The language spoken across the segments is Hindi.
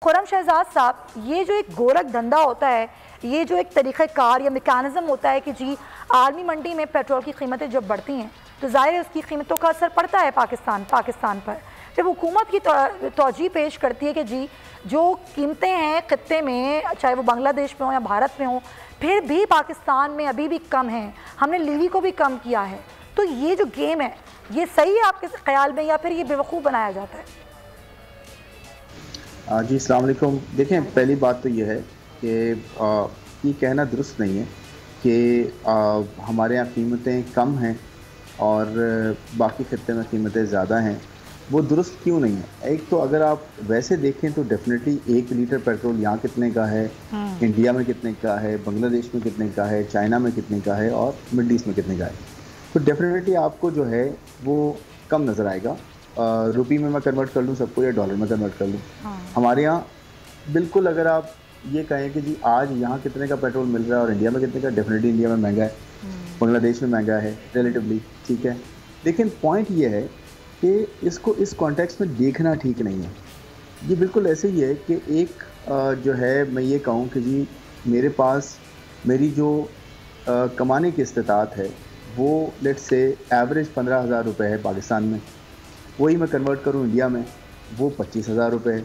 खुर्रम शहजाद साहब, ये जो एक गोरख धंधा होता है, ये जो एक तरीक़ाकार या मैकेनिज़्म होता है कि जी आलमी मंडी में पेट्रोल की कीमतें जब बढ़ती हैं तो ज़ाहिर है उसकी कीमतों का असर पड़ता है पाकिस्तान पर। जब हुकूमत की तौजीह पेश करती है कि जी जो कीमतें हैं ख़ित्ते में, चाहे वो बांग्लादेश में हो या भारत में हो, फिर भी पाकिस्तान में अभी भी कम है, हमने लीवी को भी कम किया है, तो ये जो गेम है ये सही है आपके ख्याल में या फिर ये बेवकूफ़ बनाया जाता है? जी अस्सलाम वालेकुम। देखें, पहली बात तो ये है कि ये कहना दुरुस्त नहीं है कि हमारे यहाँ कीमतें कम हैं और बाकी खत्ते में कीमतें ज़्यादा हैं। वो दुरुस्त क्यों नहीं है? एक तो अगर आप वैसे देखें तो डेफिनेटली 1 लीटर पेट्रोल यहाँ कितने का है, इंडिया में कितने का है, बांग्लादेश में कितने का है, चाइना में कितने का है और मिडल ईस्ट में कितने का है। तो डेफिनेटली आपको जो है वो कम नज़र आएगा। रुपये में मैं कन्वर्ट कर लूँ सबको या डॉलर में कन्वर्ट कर लूँ। हमारे यहाँ बिल्कुल अगर आप ये कहें कि जी आज यहाँ कितने का पेट्रोल मिल रहा है और इंडिया में कितने का, डेफिनेटली इंडिया में महंगा है, बांग्लादेश में महंगा है रिलेटिवली, ठीक है। लेकिन पॉइंट ये है कि इसको इस कॉन्टेक्स्ट में देखना ठीक नहीं है। ये बिल्कुल ऐसे ही है कि एक जो है मैं ये कहूँ कि जी मेरे पास मेरी जो कमाने की इस्तिताअत है वो लेट्स से एवरेज 15,000 रुपये है पाकिस्तान में। वही मैं कन्वर्ट करूँ इंडिया में वो 25,000 रुपये है।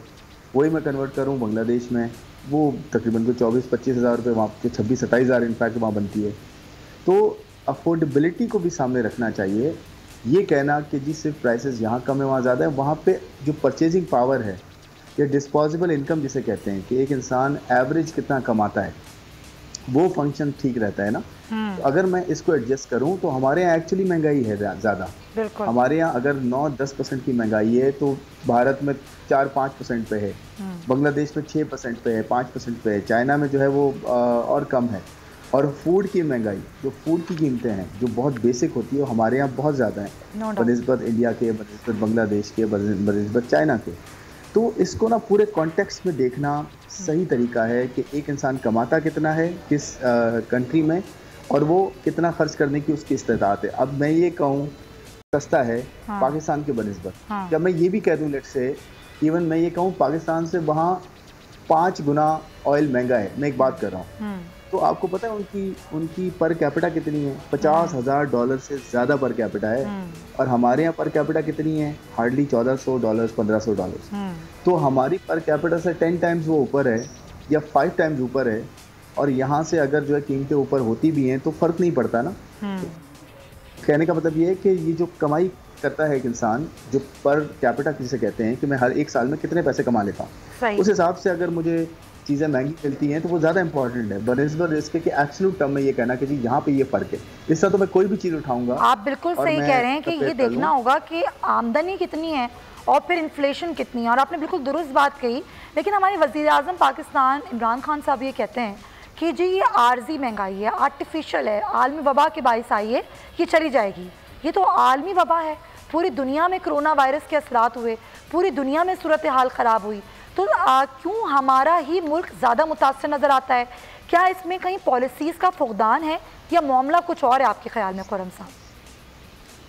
वही मैं कन्वर्ट करूँ बांग्लादेश में वो तकरीबन को 24-25 हज़ार रुपये, वहाँ पे 26-27 हज़ार इनफैक्ट वहाँ बनती है। तो अफोर्डेबिलिटी को भी सामने रखना चाहिए। ये कहना कि जी सिर्फ प्राइसेस यहाँ कम है वहाँ ज़्यादा है, वहाँ पे जो परचेजिंग पावर है या डिस्पोजेबल इनकम जिसे कहते हैं कि एक इंसान एवरेज कितना कमाता है, वो फंक्शन ठीक रहता है ना। तो अगर मैं इसको एडजस्ट करूं तो हमारे यहाँ एक्चुअली महंगाई है ज़्यादा। हमारे यहाँ अगर 9-10% की महंगाई है तो भारत में 4-5% पे है, बांग्लादेश में 6% पे है, 5% पे है, चाइना में जो है वो और कम है। और फूड की महंगाई, जो फूड की कीमतें हैं जो बहुत बेसिक होती है वो हमारे यहाँ बहुत ज़्यादा है बनिस्बत इंडिया के, बनिस्बत बांग्लादेश के, बनिस्बत चाइना के। तो इसको ना पूरे कॉन्टेक्स्ट में देखना सही तरीका है कि एक इंसान कमाता कितना है किस कंट्री में और वो कितना खर्च करने की उसकी इस्तेताअत है। अब मैं ये कहूँ सस्ता है पाकिस्तान के बनिस्बत, जब मैं ये भी कह दूँ लेट्स से इवन मैं ये कहूँ पाकिस्तान से वहाँ 5 गुना ऑयल महंगा है, मैं एक बात कर रहा हूँ, तो आपको पता है उनकी पर कैपिटा कितनी है? $50,000 से ज़्यादा पर कैपिटा है। और हमारे यहाँ पर कैपिटा कितनी है? हार्डली $1,400, $1,500। तो हमारी पर कैपिटा से 10 टाइम्स वो ऊपर है या 5 टाइम्स ऊपर है। और यहाँ से अगर जो है कीमतें ऊपर होती भी हैं तो फ़र्क नहीं पड़ता ना। कहने का मतलब ये है कि ये जो कमाई करता है एक इंसान, जो पर कैपिटा जिसे कहते हैं कि मैं हर एक साल में कितने पैसे कमा लेता हूँ, उस हिसाब से अगर मुझे चीज़ें महंगी मिलती हैं तो वो ज़्यादा इंपॉर्टेंट है बनिस्बत इसके कि एब्सोल्यूट टर्म में ये कहना कि जी यहाँ पे ये फ़र्क है। इससे तो मैं कोई भी चीज़ उठाऊंगा। आप बिल्कुल सही कह रहे हैं कि ये देखना होगा कि आमदनी कितनी है और फिर इन्फ्लेशन कितनी है, और आपने बिल्कुल दुरुस्त बात कही। लेकिन हमारे वज़ीर-ए-आज़म पाकिस्तान इमरान खान साहब ये कहते हैं कि जी ये आर्जी महंगाई है, आर्टिफिशियल है, आलमी वबा के बाइस आई है, ये चली जाएगी। ये तो आलमी वबा है, पूरी दुनिया में कोरोना वायरस के असरात हुए, पूरी दुनिया में सूरत हाल ख़राब हुई, तो क्यों हमारा ही मुल्क ज़्यादा मुतासर नज़र आता है? क्या इसमें कहीं पॉलिसीज़ का फुकदान है या मामला कुछ और है आपके ख्याल में खुर्रम साहब?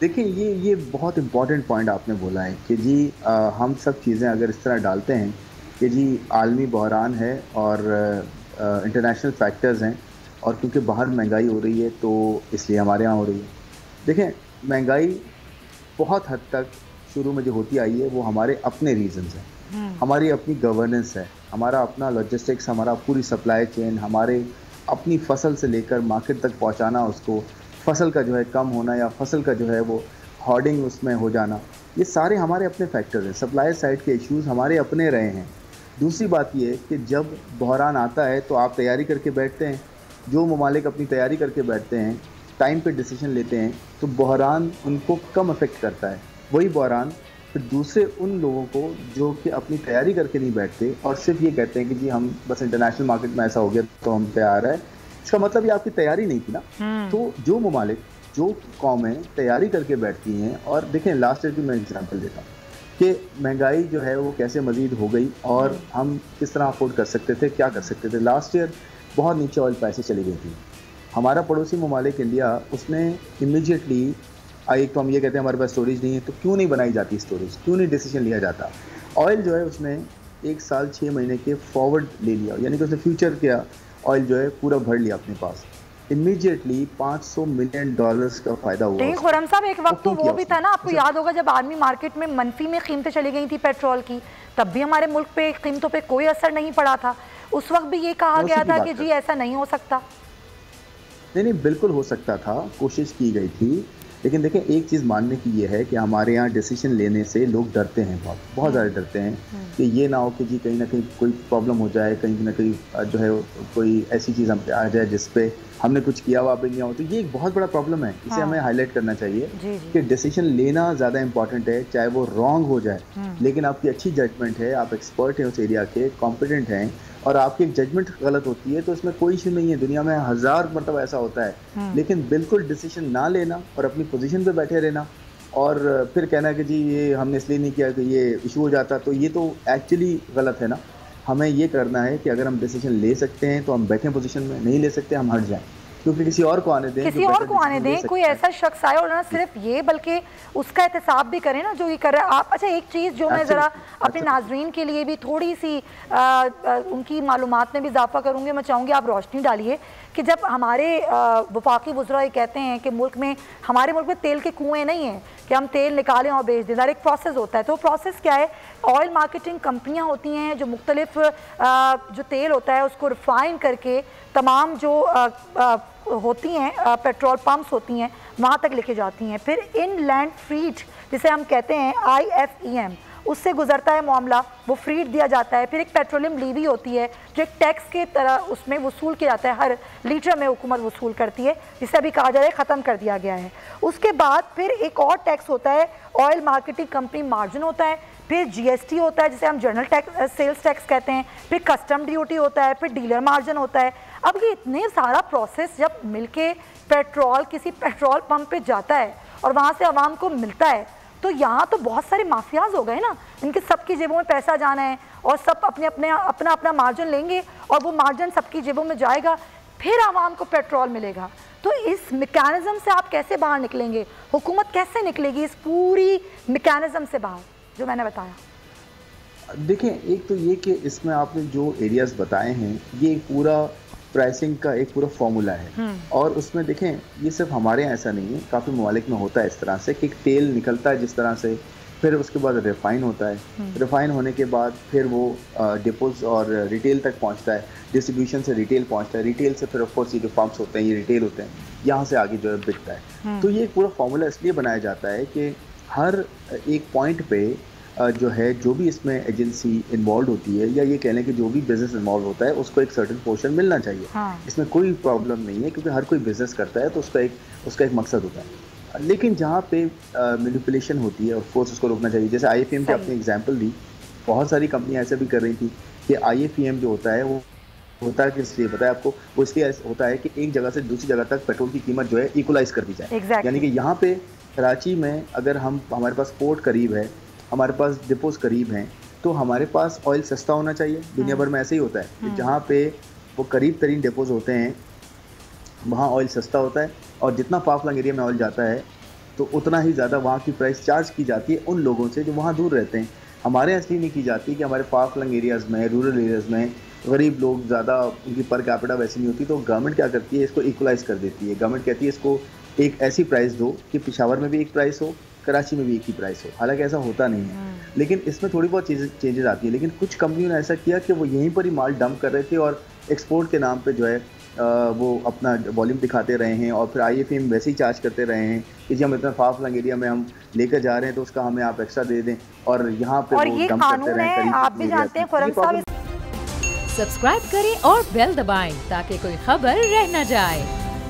देखिए ये बहुत इंपॉर्टेंट पॉइंट आपने बोला है कि जी हम सब चीज़ें अगर इस तरह डालते हैं कि जी आलमी बहरान है और इंटरनेशनल फैक्टर्स हैं और क्योंकि बाहर महंगाई हो रही है तो इसलिए हमारे यहाँ हो रही है। देखें, महंगाई बहुत हद तक शुरू में जो होती आई है वो हमारे अपने रीजंस हैं, हमारी अपनी गवर्नेंस है, हमारा अपना लॉजिस्टिक्स, हमारा पूरी सप्लाई चेन, हमारे अपनी फसल से लेकर मार्केट तक पहुंचाना, उसको फसल का जो है कम होना या फसल का जो है वो होर्डिंग उसमें हो जाना, ये सारे हमारे अपने फैक्टर्स हैं। सप्लाई साइड के इश्यूज़ हमारे अपने रहे हैं। दूसरी बात ये कि जब बहरान आता है तो आप तैयारी करके बैठते हैं, जो ममालिक अपनी तैयारी करके बैठते हैं, टाइम पे डिसीजन लेते हैं, तो बहरान उनको कम अफेक्ट करता है। वही बहरान फिर दूसरे उन लोगों को जो कि अपनी तैयारी करके नहीं बैठते और सिर्फ ये कहते हैं कि जी हम बस इंटरनेशनल मार्केट में ऐसा हो गया तो हम पे आ रहा है, इसका मतलब ये आपकी तैयारी नहीं थी ना। तो जो ममालिक, जो कौमें तैयारी करके बैठती हैं, और देखें लास्ट ईयर की मैं एग्जांपल देता हूँ कि महंगाई जो है वो कैसे मज़ीद हो गई और हम किस तरह अफोर्ड कर सकते थे, क्या कर सकते थे। लास्ट ईयर बहुत नीचे ऑयल प्राइसेस चली गई थी। हमारा पड़ोसी ममालिक इंडिया, उसने इमीडिएटली, एक तो हम ये कहते हैं हमारे पास स्टोरेज नहीं है, तो क्यों नहीं बनाई जाती स्टोरेज, क्यों नहीं डिसीजन लिया जाता। ऑयल जो है उसने 1 साल 6 महीने के फॉरवर्ड ले लिया, यानी कि उसने फ्यूचर का ऑयल जो है पूरा भर लिया अपने पास, इमीडिएटली $500 मिलियन का फायदा हुआ। लेकिन खुर्रम साहब एक वक्त तो वो भी था ना, आपको याद होगा जब आर्मी मार्केट में मनफी में कीमतें चली गई थी पेट्रोल की, तब भी हमारे मुल्क पे कीमतों पे कोई असर नहीं पड़ा था। उस वक्त भी ये कहा गया था कि जी ऐसा नहीं हो सकता। नहीं, बिल्कुल हो सकता था, कोशिश की गई थी, लेकिन देखें एक चीज़ मानने की ये है कि हमारे यहाँ डिसीजन लेने से लोग डरते हैं, बहुत ज़्यादा डरते हैं कि ये ना हो कि जी कहीं ना कहीं कोई प्रॉब्लम हो जाए, कहीं ना कहीं जो है कोई ऐसी चीज़ हम पे आ जाए जिस पे हमने कुछ किया वापस नहीं हो। तो ये एक बहुत बड़ा प्रॉब्लम है, इसे हमें हाईलाइट करना चाहिए कि डिसीजन लेना ज़्यादा इंपॉर्टेंट है, चाहे वो रॉन्ग हो जाए, लेकिन आपकी अच्छी जजमेंट है, आप एक्सपर्ट हैं उस एरिया के, कॉम्पिटेंट हैं, और आपकी एक जजमेंट गलत होती है तो इसमें कोई इशू नहीं है, दुनिया में 1000 मतलब ऐसा होता है, लेकिन बिल्कुल डिसीजन ना लेना और अपनी पोजीशन पे बैठे रहना और फिर कहना कि जी ये हमने इसलिए नहीं किया कि ये इशू हो जाता, तो ये तो एक्चुअली गलत है ना। हमें ये करना है कि अगर हम डिसीजन ले सकते हैं तो हम बैठें पोजीशन में, नहीं ले सकते हम हट जाएं, क्योंकि किसी और को आने दें, किसी और को आने दें, कोई ऐसा शख्स आए और ना सिर्फ ये बल्कि उसका एहतसाब भी करें ना जो ये कर रहा है आप। अच्छा एक चीज़ जो मैं ज़रा अपने नाजरीन के लिए भी थोड़ी सी उनकी मालूमात में भी इजाफा करूँगी, मैं चाहूँगी आप रोशनी डालिए कि जब हमारे वफाकी वज़रा ये कहते हैं कि मुल्क में, हमारे मुल्क में तेल के कुएँ नहीं हैं कि हम तेल निकालें और बेच दें, एक प्रोसेस होता है। तो प्रोसेस क्या है, ऑयल मार्केटिंग कंपनियां होती हैं जो मुख्तलिफ जो तेल होता है उसको रिफ़ाइन करके तमाम जो होती हैं पेट्रोल पंप्स होती हैं वहाँ तक लेके जाती हैं, फिर इनलैंड फ्रीट जिसे हम कहते हैं IFEM उससे गुजरता है मामला, वो फ्रीट दिया जाता है। फिर एक पेट्रोलियम लीवी होती है जो एक टैक्स की तरह उसमें वसूल किया जाता है, हर लीटर में हुकूमत वसूल करती है, जिसे अभी कहा जा रहा है ख़त्म कर दिया गया है। उसके बाद फिर एक और टैक्स होता है, ऑयल मार्केटिंग कंपनी मार्जिन होता है, फिर GST होता है जिसे हम जनरल टैक्स सेल्स टैक्स कहते हैं, फिर कस्टम ड्यूटी होता है, फिर डीलर मार्जिन होता है। अब ये इतने सारा प्रोसेस जब मिलके पेट्रोल किसी पेट्रोल पंप पे जाता है और वहाँ से आवाम को मिलता है, तो यहाँ तो बहुत सारे माफियाज हो गए ना, इनके सबकी जेबों में पैसा जाना है और सब अपना मार्जिन लेंगे और वो मार्जिन सबकी जेबों में जाएगा, फिर आवाम को पेट्रोल मिलेगा। तो इस मैकेनिज्म से आप कैसे बाहर निकलेंगे, हुकूमत कैसे निकलेगी इस पूरी मैकेनिज्म से बाहर जो मैंने बताया? देखें एक तो ये कि इसमें आपने जो एरियाज बताए हैं ये पूरा प्राइसिंग का एक पूरा फॉर्मूला है, और उसमें देखें ये सिर्फ हमारे यहाँ ऐसा नहीं है, काफ़ी ममालिक में होता है इस तरह से कि तेल निकलता है जिस तरह से, फिर उसके बाद रिफ़ाइन होता है, रिफ़ाइन होने के बाद फिर वो डिपोज और रिटेल तक पहुँचता है, डिस्ट्रीब्यूशन से रिटेल पहुँचता है, रिटेल से फिर ऑफकोर्स ये जो पंप्स होते हैं ये रिटेल होते हैं, यहाँ से आगे जो है बिकता है। तो ये पूरा फार्मूला इसलिए बनाया जाता है कि हर एक पॉइंट पे जो है जो भी इसमें एजेंसी इन्वॉल्व होती है, या ये कह लें कि जो भी बिजनेस इन्वॉल्व होता है उसको एक सर्टेन पोर्शन मिलना चाहिए। इसमें कोई प्रॉब्लम नहीं है क्योंकि हर कोई बिजनेस करता है तो उसका एक मकसद होता है। लेकिन जहाँ पे मैनिपुलेशन होती है ऑफ कोर्स उसको रोकना चाहिए। जैसे IFEM की आपने एग्जांपल दी, बहुत सारी कंपनियां ऐसा भी कर रही थी कि IFEM जो होता है वो होता है किस लिए पता है आपको, वो इसलिए होता है कि एक जगह से दूसरी जगह तक पेट्रोल की कीमत जो है इक्वलाइज कर दी जाए। यानी कि यहाँ पे कराची में अगर हमारे पास पोर्ट करीब है, हमारे पास डिपोज करीब हैं, तो हमारे पास ऑयल सस्ता होना चाहिए। दुनिया भर में ऐसे ही होता है कि जहाँ पे वो करीब तरीन डिपोज होते हैं वहाँ ऑयल सस्ता होता है, और जितना फाफलंग एरिया में ऑयल जाता है तो उतना ही ज़्यादा वहाँ की प्राइस चार्ज की जाती है उन लोगों से जो वहाँ दूर रहते हैं। हमारे यहाँ इसलिए नहीं की जाती कि हमारे फाफलंग एरियाज़ में, रूरल एरियाज़ में गरीब लोग ज़्यादा, उनकी पर कैपिटा वैसी नहीं होती, तो गवर्नमेंट क्या करती है, इसको इक्वलाइज़ कर देती है। गवर्नमेंट कहती है इसको एक ऐसी प्राइस दो कि पेशावर में भी एक प्राइस हो, कराची में भी एक ही प्राइस हो। हालांकि ऐसा होता नहीं है, लेकिन इसमें थोड़ी बहुत चेंजेस आती है। लेकिन कुछ कंपनियों ने ऐसा किया कि वो यहीं पर ही माल डंप कर रहे थे और एक्सपोर्ट के नाम पे जो है वो अपना वॉल्यूम दिखाते रहे हैं, और फिर IFEM वैसे ही चार्ज करते रहे हैं कि जी हम इतना फाफलंग एरिया में हम लेकर जा रहे हैं तो उसका हमें आप एक्स्ट्रा दे दें, और यहाँ पे वो डंप करते रहे हैं। आप भी जानते हैं खुर्रम साहब। सब्सक्राइब करें और बेल दबाएं ताकि कोई खबर रह न जाए।